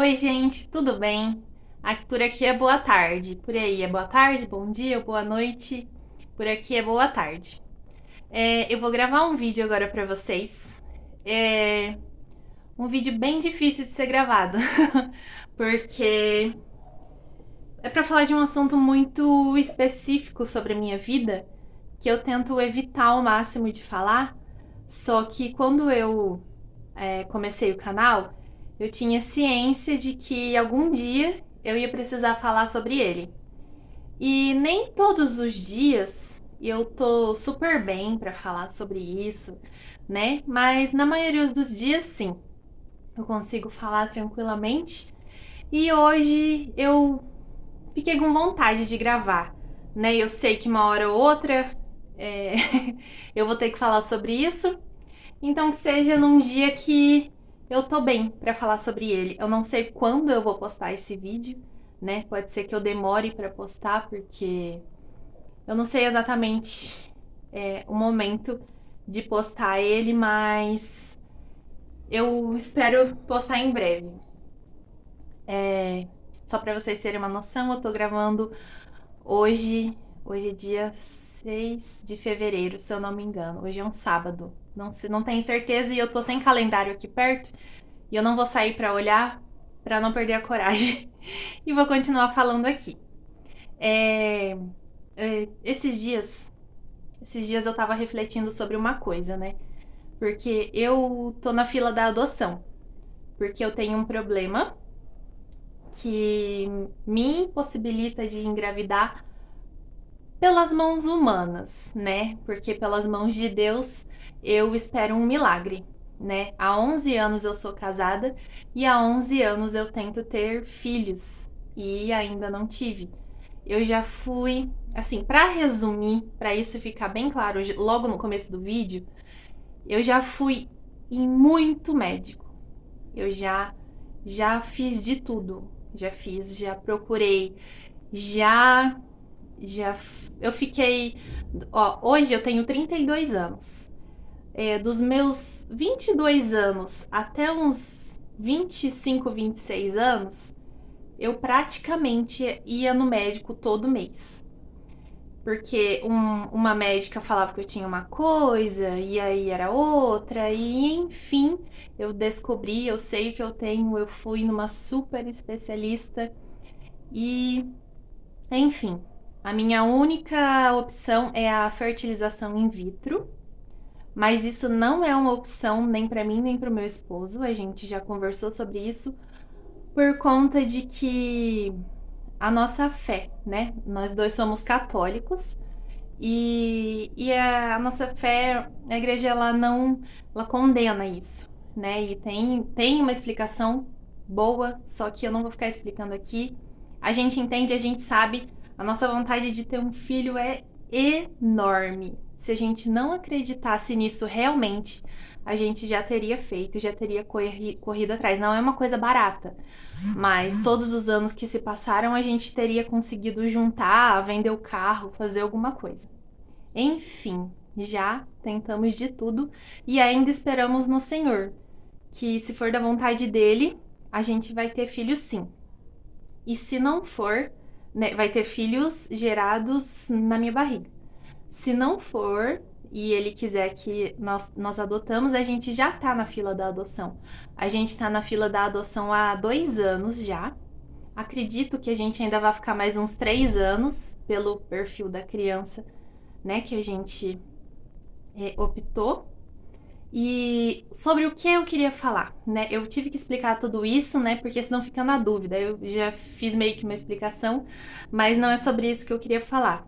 Oi, gente, tudo bem? Por aqui é boa tarde. Por aí é boa tarde, bom dia, boa noite. Por aqui é boa tarde. Eu vou gravar um vídeo agora pra vocês. É um vídeo bem difícil de ser gravado, porque é pra falar de um assunto muito específico sobre a minha vida, que eu tento evitar ao máximo de falar. Só que quando eu comecei o canal, eu tinha ciência de que algum dia eu ia precisar falar sobre ele. E nem todos os dias eu tô super bem pra falar sobre isso, né? Mas na maioria dos dias, sim, eu consigo falar tranquilamente. E hoje eu fiquei com vontade de gravar, né? Eu sei que uma hora ou outra é, eu vou ter que falar sobre isso. Então que seja num dia que eu tô bem pra falar sobre ele. Eu não sei quando eu vou postar esse vídeo, né? Pode ser que eu demore pra postar, porque eu não sei exatamente o momento de postar ele, mas eu espero postar em breve. Só pra vocês terem uma noção, eu tô gravando hoje. Hoje é dia 6 de fevereiro, se eu não me engano. Hoje é um sábado. Não tenho certeza e eu tô sem calendário aqui perto. E eu não vou sair pra olhar pra não perder a coragem. E vou continuar falando aqui. É, esses dias eu tava refletindo sobre uma coisa, né? Porque eu tô na fila da adoção. Porque eu tenho um problema que me impossibilita de engravidar pelas mãos humanas, né? Porque pelas mãos de Deus eu espero um milagre, né? Há 11 anos eu sou casada e há 11 anos eu tento ter filhos e ainda não tive. Eu já fui, assim, para resumir, para isso ficar bem claro, logo no começo do vídeo, eu já fui em muito médico. Eu já fiz de tudo. Já procurei, já já eu fiquei, hoje eu tenho 32 anos. Dos meus 22 anos até uns 25, 26 anos, eu praticamente ia no médico todo mês. Porque uma médica falava que eu tinha uma coisa, e aí era outra, e enfim, eu descobri, eu sei o que eu tenho, eu fui numa super especialista, e enfim, a minha única opção é a fertilização in vitro, mas isso não é uma opção nem para mim nem para o meu esposo. A gente já conversou sobre isso por conta de que a nossa fé, né? Nós dois somos católicos e a nossa fé, a igreja ela condena isso, né? E tem uma explicação boa, só que eu não vou ficar explicando aqui. A gente entende, a gente sabe, a nossa vontade de ter um filho é enorme. Se a gente não acreditasse nisso realmente, a gente já teria feito, já teria corrido atrás. Não é uma coisa barata, mas todos os anos que se passaram, a gente teria conseguido juntar, vender o carro, fazer alguma coisa. Enfim, já tentamos de tudo e ainda esperamos no Senhor, que se for da vontade dele, a gente vai ter filhos sim. E se não for, né, vai ter filhos gerados na minha barriga. Se não for, e ele quiser que nós adotamos, a gente já tá na fila da adoção. A gente tá na fila da adoção há 2 anos já. Acredito que a gente ainda vai ficar mais uns 3 anos pelo perfil da criança, né, que a gente optou. E sobre o que eu queria falar, né? Eu tive que explicar tudo isso, né? Porque senão fica na dúvida. Eu já fiz meio que uma explicação, mas não é sobre isso que eu queria falar.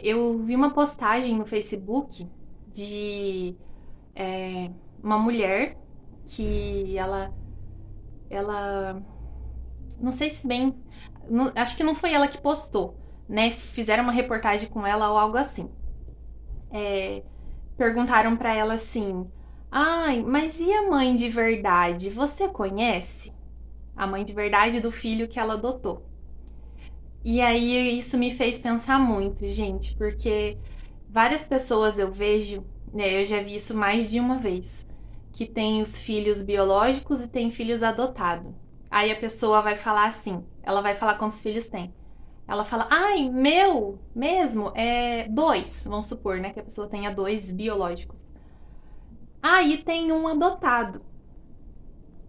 Eu vi uma postagem no Facebook de uma mulher que ela, não sei se bem, acho que não foi ela que postou, né? Fizeram uma reportagem com ela ou algo assim. Perguntaram pra ela assim: "Ai, mas e a mãe de verdade? Você conhece a mãe de verdade do filho que ela adotou?" E aí isso me fez pensar muito, gente, porque várias pessoas eu vejo, né, eu já vi isso mais de uma vez, que tem os filhos biológicos e tem filhos adotados. Aí a pessoa vai falar assim, ela vai falar quantos filhos tem. Ela fala, ai, meu mesmo é dois, vamos supor, né, que a pessoa tenha dois biológicos. Aí tem um adotado.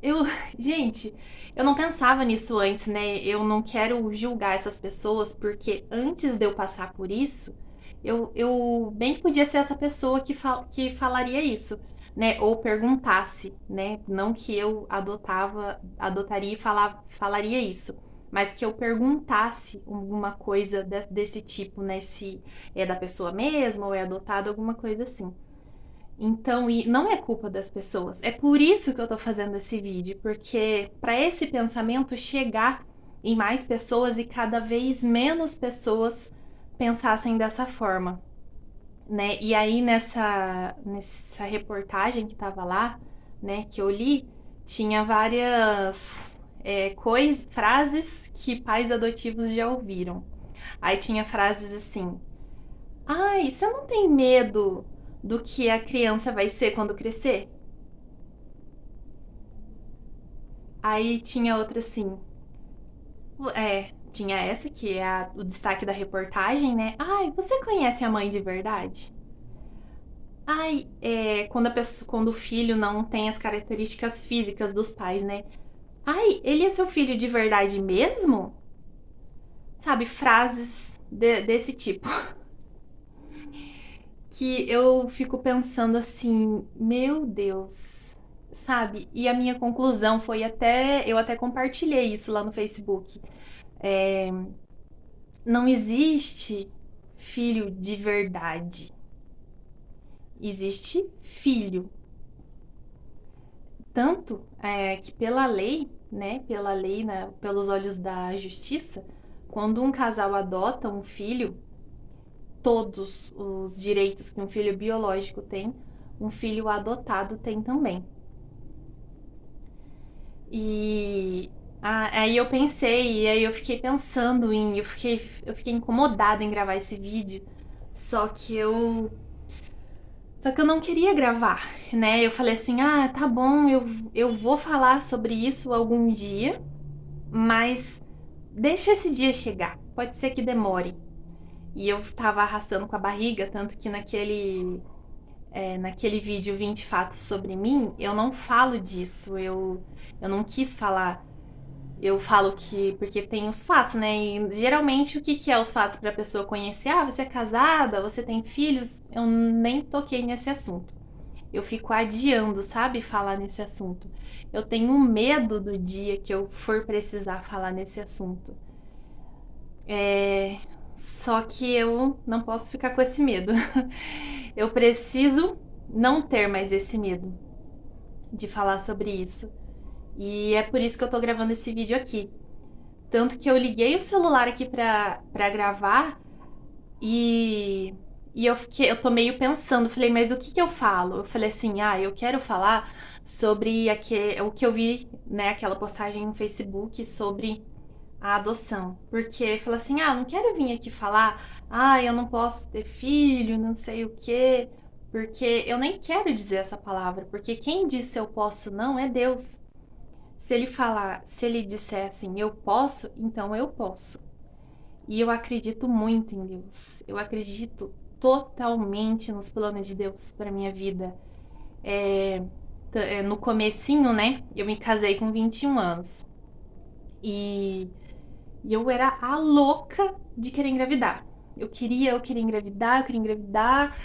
Eu, gente, eu não pensava nisso antes, né? Eu não quero julgar essas pessoas, porque antes de eu passar por isso, eu bem que podia ser essa pessoa que falaria isso, né? Ou perguntasse, né? Não que eu adotaria e falaria isso, mas que eu perguntasse alguma coisa desse tipo, né? Se é da pessoa mesma ou é adotado, alguma coisa assim. Então, e não é culpa das pessoas. É por isso que eu tô fazendo esse vídeo, porque para esse pensamento chegar em mais pessoas e cada vez menos pessoas pensassem dessa forma, né? E aí nessa reportagem que tava lá, né, que eu li, tinha várias frases que pais adotivos já ouviram. Aí tinha frases assim: ai, você não tem medo do que a criança vai ser quando crescer? Aí tinha outra assim. Tinha essa que é o destaque da reportagem, né? Ai, você conhece a mãe de verdade? Ai, quando o filho não tem as características físicas dos pais, né? Ai, ele é seu filho de verdade mesmo? Sabe, frases desse tipo. Que eu fico pensando assim, meu Deus, sabe? E a minha conclusão foi eu até compartilhei isso lá no Facebook. É, não existe filho de verdade. Existe filho. Tanto que pela lei, né? Pela lei, né, pelos olhos da justiça, quando um casal adota um filho, todos os direitos que um filho biológico tem, um filho adotado tem também. E aí eu pensei, e aí eu fiquei pensando eu fiquei incomodada em gravar esse vídeo. Só que eu não queria gravar, né? Eu falei assim: "Ah, tá bom, eu vou falar sobre isso algum dia, mas deixa esse dia chegar. Pode ser que demore". E eu tava arrastando com a barriga, tanto que naquele vídeo 20 fatos sobre mim, eu não falo disso. Eu não quis falar. Eu falo que, porque tem os fatos, né? E geralmente o que, que é os fatos para a pessoa conhecer? Ah, você é casada, você tem filhos? Eu nem toquei nesse assunto. Eu fico adiando, sabe, falar nesse assunto. Eu tenho medo do dia que eu for precisar falar nesse assunto. Só que eu não posso ficar com esse medo. Eu preciso não ter mais esse medo de falar sobre isso. E é por isso que eu tô gravando esse vídeo aqui. Tanto que eu liguei o celular aqui pra gravar e, eu tô meio pensando, falei, mas o que que eu falo? Eu falei assim, eu quero falar sobre o que eu vi, né, aquela postagem no Facebook sobre a adoção. Porque falou assim, não quero vir aqui falar, eu não posso ter filho, não sei o quê. Porque eu nem quero dizer essa palavra, porque quem disse eu posso não é Deus. Se ele disser assim, eu posso, então eu posso. E eu acredito muito em Deus. Eu acredito totalmente nos planos de Deus para minha vida. No comecinho, né? Eu me casei com 21 anos. E, e eu era a louca de querer engravidar. Eu queria engravidar, eu queria engravidar.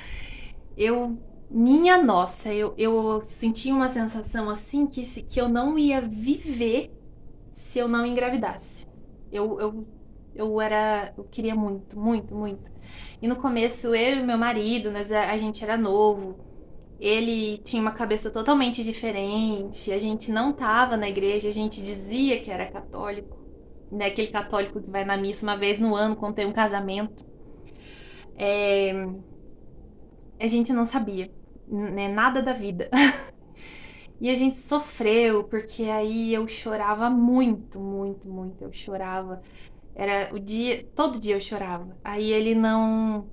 Eu, minha nossa, eu sentia uma sensação assim que eu não ia viver se eu não engravidasse. Eu, eu, eu queria muito, muito, muito. E no começo, eu e meu marido, a gente era novo. Ele tinha uma cabeça totalmente diferente. A gente não tava na igreja, a gente dizia que era católico. Né? Aquele católico que vai na missa uma vez no ano quando tem um casamento. É, a gente não sabia, né, nada da vida. E a gente sofreu, porque aí eu chorava muito, muito, muito. Eu chorava. Era o dia, todo dia eu chorava. Aí ele não.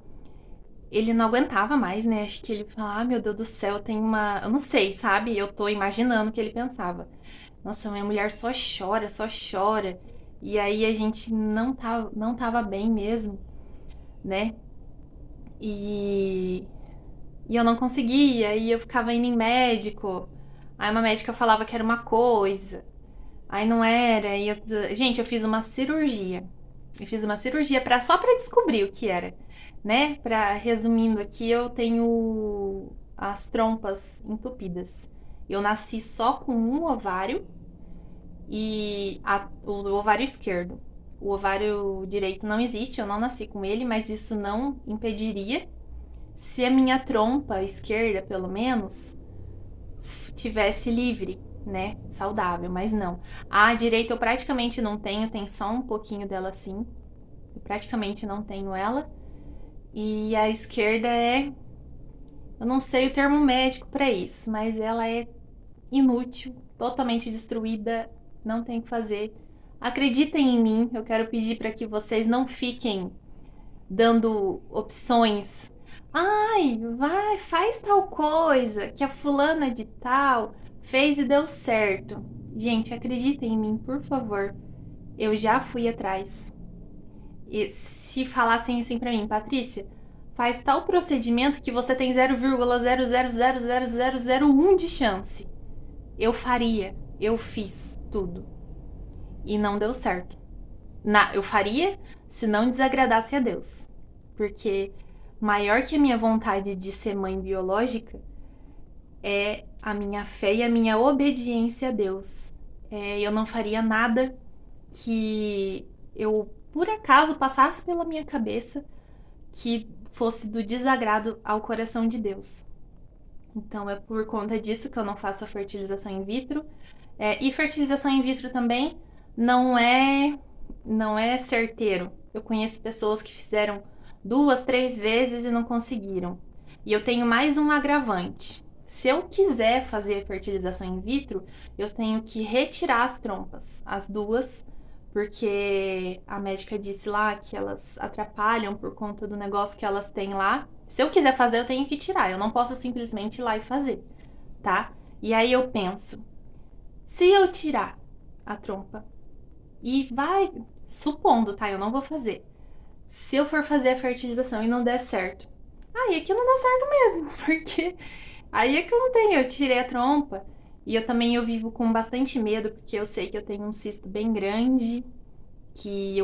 ele não aguentava mais, né? Acho que ele falava, ah, meu Deus do céu, tem uma. Eu não sei, sabe? Eu tô imaginando o que ele pensava. Nossa, minha mulher só chora, só chora. E aí a gente não tava bem mesmo, né? E, e eu não conseguia, e eu ficava indo em médico. Aí uma médica falava que era uma coisa, aí não era. Gente, eu fiz uma cirurgia. Eu fiz uma cirurgia só para descobrir o que era, né? Resumindo aqui, eu tenho as trompas entupidas. Eu nasci só com um ovário o ovário esquerdo. O ovário direito não existe, eu não nasci com ele, mas isso não impediria se a minha trompa esquerda, pelo menos, tivesse livre, né? Saudável, mas não. A direita eu praticamente não tenho, tem só um pouquinho dela assim. Eu praticamente não tenho ela. E a esquerda é. Eu não sei o termo médico para isso, mas ela é inútil, totalmente destruída, não tem o que fazer. Acreditem em mim, eu quero pedir para que vocês não fiquem dando opções. Ai, vai, faz tal coisa que a fulana de tal fez e deu certo. Gente, acreditem em mim, por favor. Eu já fui atrás. E se falassem assim pra mim, Patrícia, faz tal procedimento que você tem 0,0000001 de chance. Eu faria. Eu fiz tudo. E não deu certo. Eu faria se não desagradasse a Deus. Porque maior que a minha vontade de ser mãe biológica é a minha fé e a minha obediência a Deus. Eu não faria nada que eu, por acaso, passasse pela minha cabeça que fosse do desagrado ao coração de Deus. Então é por conta disso que eu não faço a fertilização in vitro. E fertilização in vitro também não é não é certeiro. Eu conheço pessoas que fizeram 2, 3 vezes e não conseguiram. E eu tenho mais um agravante. Se eu quiser fazer fertilização in vitro, eu tenho que retirar as trompas, as duas, porque a médica disse lá que elas atrapalham por conta do negócio que elas têm lá. Se eu quiser fazer, eu tenho que tirar. Eu não posso simplesmente ir lá e fazer, tá? E aí eu penso, se eu tirar a trompa e vai, supondo, tá? Eu não vou fazer. Se eu for fazer a fertilização e não der certo, aí é que não dá certo mesmo, porque aí é que eu não tenho. Eu tirei a trompa e eu vivo com bastante medo, porque eu sei que eu tenho um cisto bem grande, que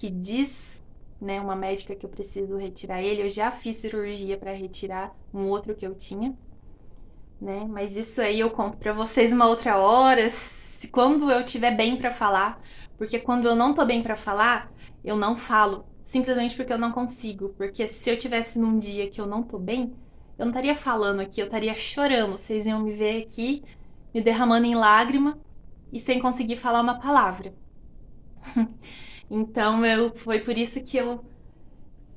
diz, né, uma médica que eu preciso retirar ele. Eu já fiz cirurgia para retirar um outro que eu tinha, né? Mas isso aí eu conto pra vocês uma outra hora, quando eu tiver bem pra falar, porque quando eu não tô bem pra falar, eu não falo, simplesmente porque eu não consigo, porque se eu tivesse num dia que eu não tô bem, eu não estaria falando aqui, eu estaria chorando, vocês iam me ver aqui me derramando em lágrima e sem conseguir falar uma palavra. Então, foi por isso que eu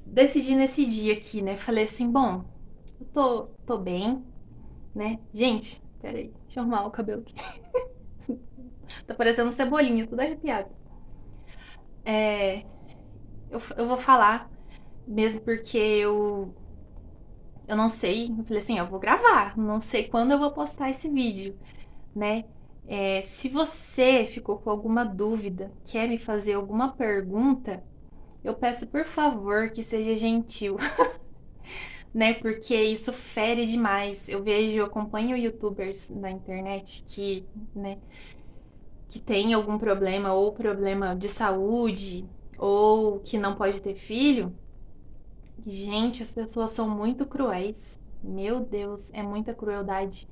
decidi nesse dia aqui, né? Falei assim, bom, eu tô bem, né? Gente, peraí, deixa eu arrumar o cabelo aqui. Tá parecendo um cebolinha, tudo arrepiado. É, eu vou falar, mesmo porque eu não sei. Eu falei assim, eu vou gravar, não sei quando eu vou postar esse vídeo, né? Se você ficou com alguma dúvida, quer me fazer alguma pergunta, eu peço por favor que seja gentil, né? Porque isso fere demais. Eu acompanho youtubers na internet né, que tem algum problema, ou problema de saúde, ou que não pode ter filho. Gente, as pessoas são muito cruéis. Meu Deus, é muita crueldade.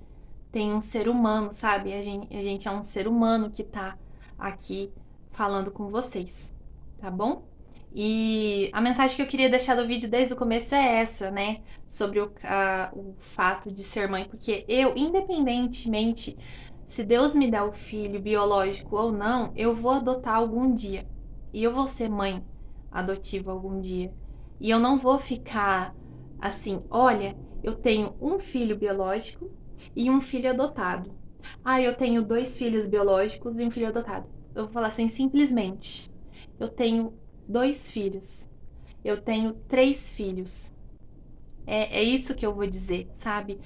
Tem um ser humano, sabe? A gente é um ser humano que tá aqui falando com vocês, tá bom? E a mensagem que eu queria deixar do vídeo desde o começo é essa, né? Sobre o fato de ser mãe, porque eu, independentemente se Deus me der o filho biológico ou não, eu vou adotar algum dia. E eu vou ser mãe adotiva algum dia. E eu não vou ficar assim, olha, eu tenho um filho biológico e um filho adotado. Ah, eu tenho 2 filhos biológicos e um filho adotado. Eu vou falar assim, simplesmente. Eu tenho 2 filhos. Eu tenho 3 filhos. É isso que eu vou dizer, sabe?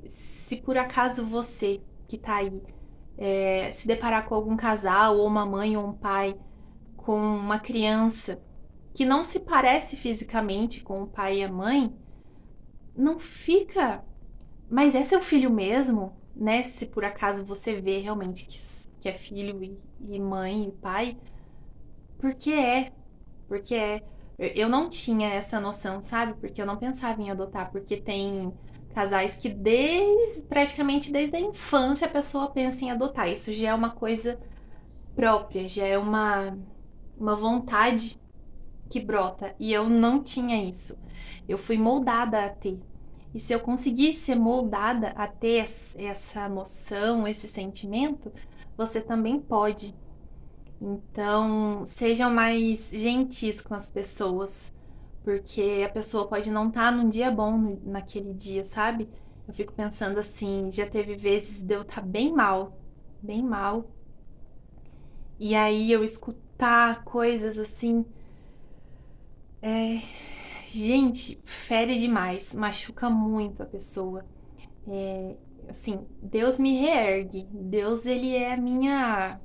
Se por acaso você que tá aí se deparar com algum casal, ou uma mãe ou um pai, com uma criança que não se parece fisicamente com o pai e a mãe, não fica. Mas é seu filho mesmo, né? Se por acaso você vê realmente que é filho e mãe e pai, porque é. Porque é. Eu não tinha essa noção, sabe? Porque eu não pensava em adotar, porque tem casais que praticamente desde a infância a pessoa pensa em adotar. Isso já é uma coisa própria, já é uma vontade que brota. E eu não tinha isso. Eu fui moldada a ter. E se eu conseguir ser moldada a ter essa noção, esse sentimento, você também pode. Então, sejam mais gentis com as pessoas, porque a pessoa pode não estar num dia bom naquele dia, sabe? Eu fico pensando assim, já teve vezes de eu estar bem mal, e aí eu escutar coisas assim, é, gente, fere demais, machuca muito a pessoa. Assim, Deus me reergue. Deus, ele é a minha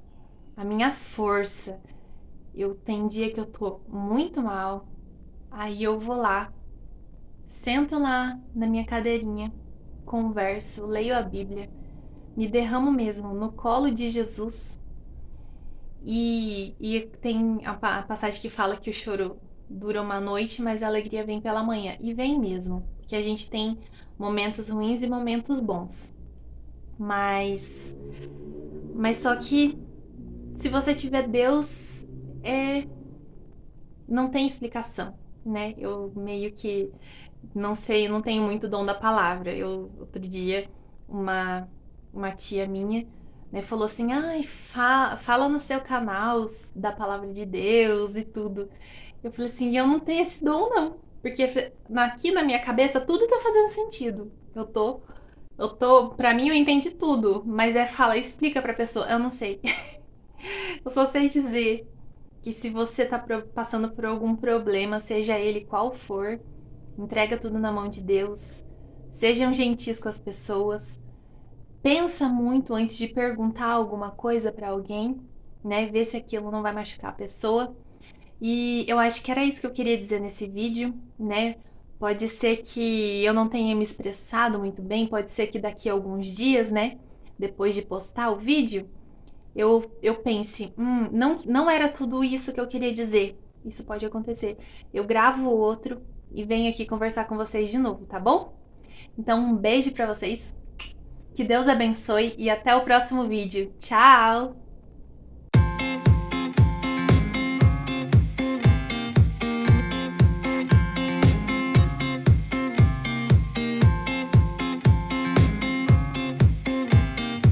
força. Eu tenho dia que eu tô muito mal, aí eu vou lá, sento lá na minha cadeirinha, converso, leio a Bíblia, me derramo mesmo no colo de Jesus. E tem a passagem que fala que o choro dura uma noite, mas a alegria vem pela manhã. E vem mesmo, porque a gente tem momentos ruins e momentos bons. Mas, mas só que se você tiver Deus, é, não tem explicação, né? Eu meio que não sei, não tenho muito dom da palavra. Outro dia, uma tia minha, né, falou assim: ai, fala no seu canal da palavra de Deus e tudo. Eu falei assim: eu não tenho esse dom, não. Porque aqui na minha cabeça tudo tá fazendo sentido. Pra mim eu entendi tudo, mas fala, explica pra pessoa. Eu não sei. Eu só sei dizer que se você tá passando por algum problema, seja ele qual for, entrega tudo na mão de Deus. Sejam gentis com as pessoas. Pensa muito antes de perguntar alguma coisa pra alguém, né? Ver se aquilo não vai machucar a pessoa. E eu acho que era isso que eu queria dizer nesse vídeo, né? Pode ser que eu não tenha me expressado muito bem, pode ser que daqui a alguns dias, né? Depois de postar o vídeo, eu pense, não era tudo isso que eu queria dizer. Isso pode acontecer. Eu gravo outro e venho aqui conversar com vocês de novo, tá bom? Então, um beijo pra vocês, que Deus abençoe e até o próximo vídeo. Tchau!